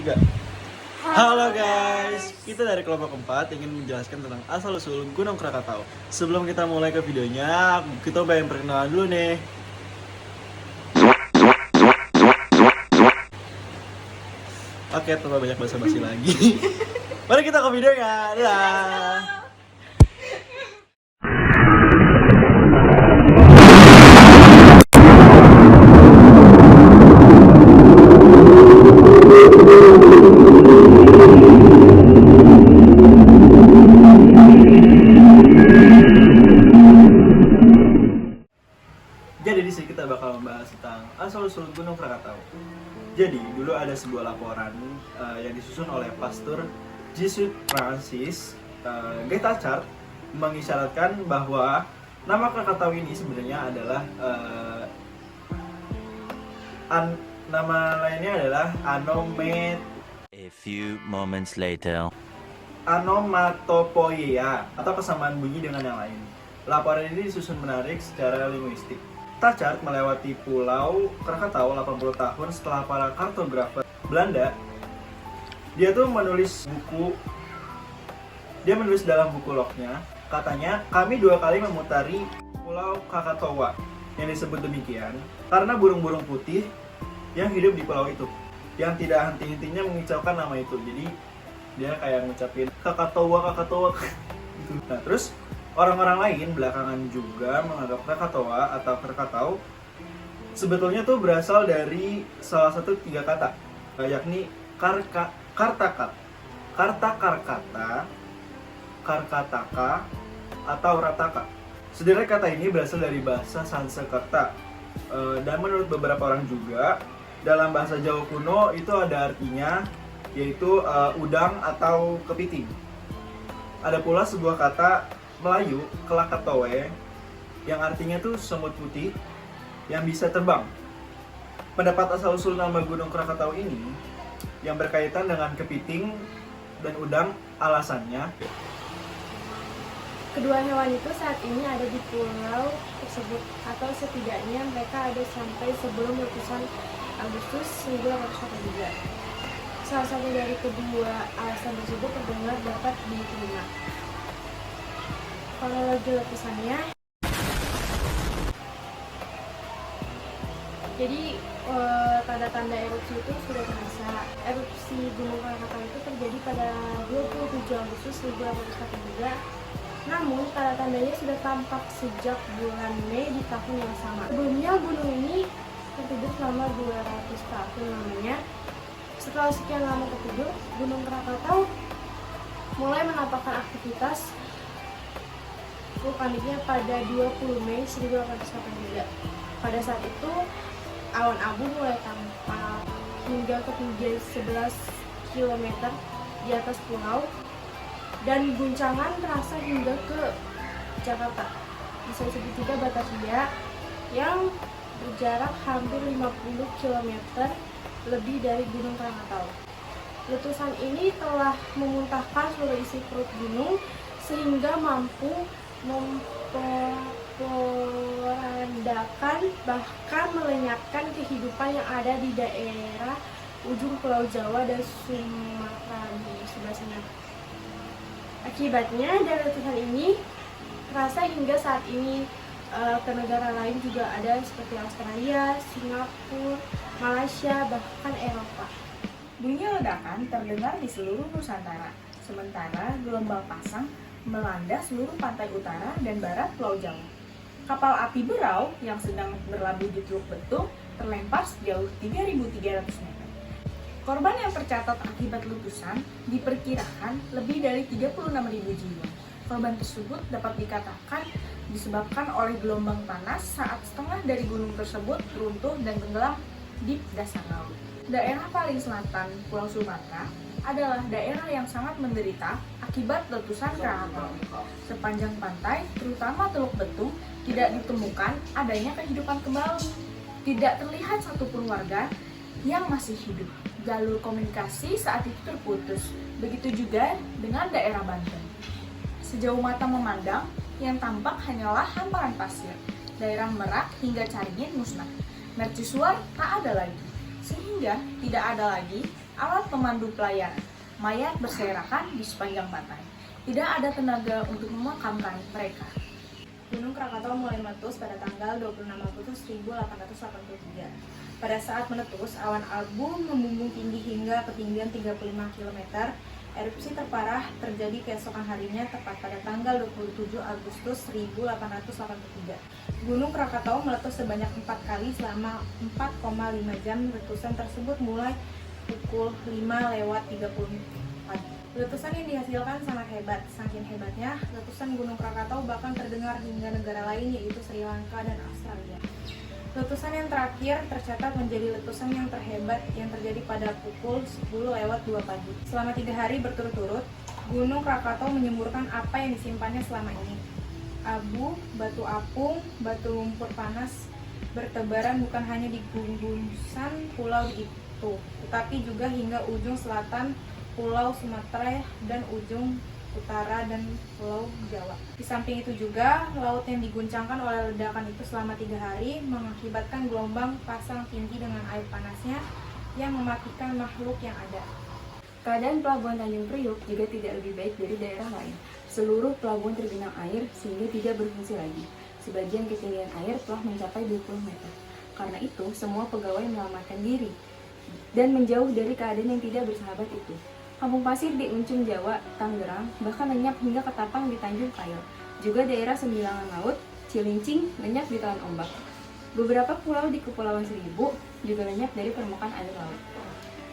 3. Halo guys, kita dari kelompok 4 ingin menjelaskan tentang asal-usul Gunung Krakatau. Sebelum kita mulai ke videonya, kita pengen perkenalan dulu nih. Oke, tanpa banyak basa-basi lagi. Mari kita ke videonya. Dadah. Jadi di sini kita bakal membahas tentang asal-usul Gunung Krakatau. Jadi dulu ada sebuah laporan yang disusun oleh Pastor Jesuit Francis Getachard mengisyaratkan bahwa nama Krakatau ini sebenarnya adalah nama lainnya adalah A few moments later. Onomatopoeia atau kesamaan bunyi dengan yang lain. Laporan ini disusun menarik secara linguistik. Tachard melewati Pulau Krakatau 80 tahun setelah para kartografer Belanda. Dia menulis dalam buku lognya, katanya, kami 2 kali memutari Pulau Krakatoa, yang disebut demikian karena burung-burung putih yang hidup di pulau itu, yang tidak henti-hentinya mengicaukan nama itu. Jadi dia kayak ngucapin Krakatoa gitu. Nah, terus orang-orang lain belakangan juga menganggap Krakatoa atau Krakatau sebetulnya tuh berasal dari salah satu 3 kata, yakni Kartakata, Karkataka, atau Rataka. Sebenarnya kata ini berasal dari bahasa Sanskerta, dan menurut beberapa orang juga dalam bahasa Jawa kuno itu ada artinya yaitu udang atau kepiting. Ada pula sebuah kata Melayu, Klakatoe, yang artinya tuh semut putih yang bisa terbang. Pendapat asal-usul nama Gunung Krakatau ini yang berkaitan dengan kepiting dan udang, alasannya kedua hewan itu saat ini ada di pulau tersebut, atau setidaknya mereka ada sampai sebelum letusan Agustus 1943. Salah satu dari kedua alasan tersebut terdengar dapat diterima. Kronologi letusannya, jadi tanda-tanda erupsi itu sudah terasa. Erupsi Gunung Krakatau itu terjadi pada 27 Agustus 1943. Namun tanda-tandanya sudah tampak sejak bulan Mei di tahun yang sama. Sebelumnya gunung ini tertidur selama 200 tahun lamanya. Setelah sekian lama tertidur, Gunung Krakatau mulai menampakkan aktivitas vulkaniknya pada 20 Mei 1983. Pada saat itu, awan abu mulai tampak hingga ketinggian 11 km di atas pulau, dan guncangan terasa hingga ke Jakarta. Bisa disebut juga Batavia yang berjarak hampir 50 km lebih dari Gunung Krakatau. Letusan ini telah memuntahkan seluruh isi perut gunung sehingga mampu memporak-porandakan bahkan melenyapkan kehidupan yang ada di daerah ujung Pulau Jawa dan Sumatera di sebelah sana. Akibatnya dari letusan ini terasa hingga saat ini ke negara lain juga ada seperti Australia, Singapura, Malaysia, bahkan Eropa. Bunyi ledakan terdengar di seluruh Nusantara, sementara gelombang pasang melanda seluruh pantai utara dan barat Pulau Jawa. Kapal api berau yang sedang berlabuh di Teluk Betung terlempar sejauh 3.300 meter. Korban yang tercatat akibat letusan diperkirakan lebih dari 36.000 jiwa. Korban tersebut dapat dikatakan disebabkan oleh gelombang panas saat setengah dari gunung tersebut runtuh dan tenggelam di dasar laut. Daerah paling selatan Pulau Sumatera adalah daerah yang sangat menderita akibat letusan Krakatau. Sepanjang pantai, terutama Teluk Betung, tidak ditemukan adanya kehidupan kembali. Tidak terlihat satupun warga yang masih hidup. Jalur komunikasi saat itu terputus. Begitu juga dengan daerah Banten. Sejauh mata memandang, yang tampak hanyalah hamparan pasir. Daerah Merak hingga Caringin musnah. Mercusuar tak ada lagi. Sehingga tidak ada lagi alat pemandu pelayaran. Mayat berserakan di sepanjang pantai. Tidak ada tenaga untuk memakamkan mereka. Gunung Krakatau mulai meletus pada tanggal 26 Agustus 1883. Pada saat meletus, awan abu membumbung tinggi hingga ketinggian 35 km. Erupsi terparah terjadi keesokan harinya tepat pada tanggal 27 Agustus 1883. Gunung Krakatau meletus sebanyak 4 kali selama 4,5 jam. Letusan tersebut mulai pukul 5:30 pagi. Letusan yang dihasilkan sangat hebat. Saking hebatnya, letusan Gunung Krakatau bahkan terdengar hingga negara lain yaitu Sri Lanka dan Australia. Letusan yang terakhir tercatat menjadi letusan yang terhebat yang terjadi pada pukul 10:02 pagi. Selama 3 hari berturut-turut, Gunung Krakatau menyemburkan apa yang disimpannya selama ini. Abu, batu apung, batu lumpur panas bertebaran bukan hanya di gugusan pulau itu, tetapi juga hingga ujung selatan Pulau Sumatera dan ujung utara dan Pulau Jawa. Di samping itu juga, laut yang diguncangkan oleh ledakan itu selama 3 hari mengakibatkan gelombang pasang tinggi dengan air panasnya yang mematikan makhluk yang ada. Keadaan pelabuhan Tanjung Priuk juga tidak lebih baik dari daerah lain. Seluruh pelabuhan tergenang air sehingga tidak berfungsi lagi. Sebagian ketinggian air telah mencapai 20 meter. Karena itu, semua pegawai menyelamatkan diri dan menjauh dari keadaan yang tidak bersahabat itu. Kampung pasir di Uncum Jawa, Tangerang, bahkan lenyap hingga ketapang di Tanjung Kail. Juga daerah Sembilangan Laut, Cilincing, lenyap di telan ombak. Beberapa pulau di Kepulauan Seribu juga lenyap dari permukaan air laut.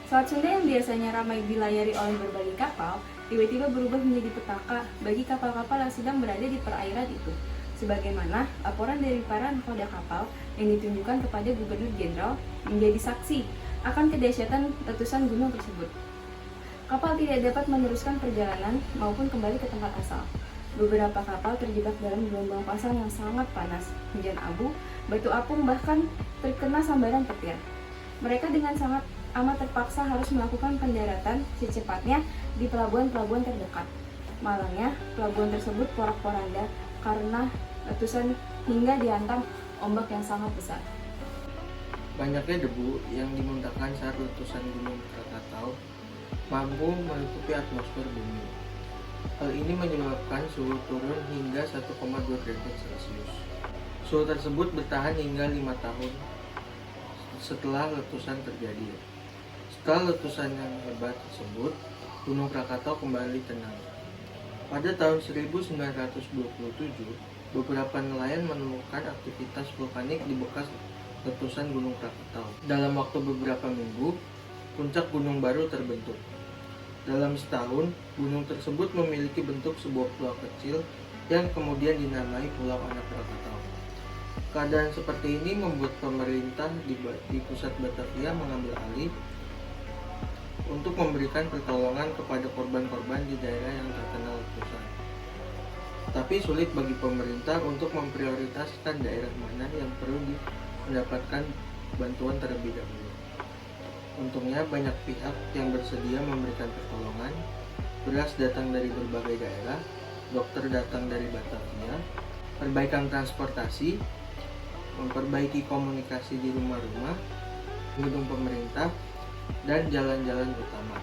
Selat Sunda yang biasanya ramai dilayari oleh berbagai kapal, tiba-tiba berubah menjadi petaka bagi kapal-kapal yang sedang berada di perairan itu. Sebagaimana laporan dari para nakoda kapal yang ditunjukkan kepada Gubernur Jenderal menjadi saksi akan kedahsyatan letusan gunung tersebut. Kapal tidak dapat meneruskan perjalanan maupun kembali ke tempat asal. Beberapa kapal terjebak dalam gelombang pasang yang sangat panas, hujan abu, batu apung, bahkan terkena sambaran petir. Mereka dengan sangat amat terpaksa harus melakukan pendaratan secepatnya di pelabuhan-pelabuhan terdekat. Malangnya, pelabuhan tersebut porak-poranda karena letusan hingga dihantam ombak yang sangat besar. Banyaknya debu yang dimuntahkan saat letusan Gunung Krakatau mampu menutupi atmosfer bumi. Hal ini menyebabkan suhu turun hingga 1,2 derajat Celcius. Suhu tersebut bertahan hingga 5 tahun setelah letusan terjadi. Setelah letusan yang hebat tersebut, Gunung Krakatau kembali tenang. Pada tahun 1927, beberapa nelayan menemukan aktivitas vulkanik di bekas letusan Gunung Krakatau. Dalam waktu beberapa minggu, puncak gunung baru terbentuk. Dalam setahun, gunung tersebut memiliki bentuk sebuah pulau kecil yang kemudian dinamai Pulau Anak Krakatau. Keadaan seperti ini membuat pemerintah di pusat Batavia mengambil alih untuk memberikan pertolongan kepada korban-korban di daerah yang terkena letusan. Tapi sulit bagi pemerintah untuk memprioritaskan daerah mana yang perlu mendapatkan bantuan terlebih dahulu. Untungnya banyak pihak yang bersedia memberikan pertolongan. Beras datang dari berbagai daerah, dokter datang dari Batavia, perbaikan transportasi, memperbaiki komunikasi di rumah-rumah, gedung pemerintah, dan jalan-jalan utama.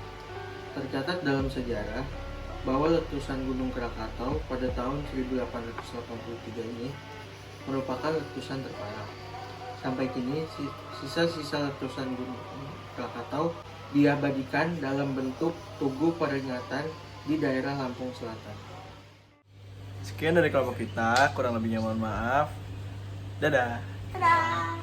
Tercatat dalam sejarah bahwa letusan Gunung Krakatau pada tahun 1883 ini merupakan letusan terparah. Sampai kini, sisa-sisa letusan Gunung Krakatau diabadikan dalam bentuk tugu peringatan di daerah Lampung Selatan. Sekian dari kelompok kita, kurang lebihnya mohon maaf. Dadah. Dadah!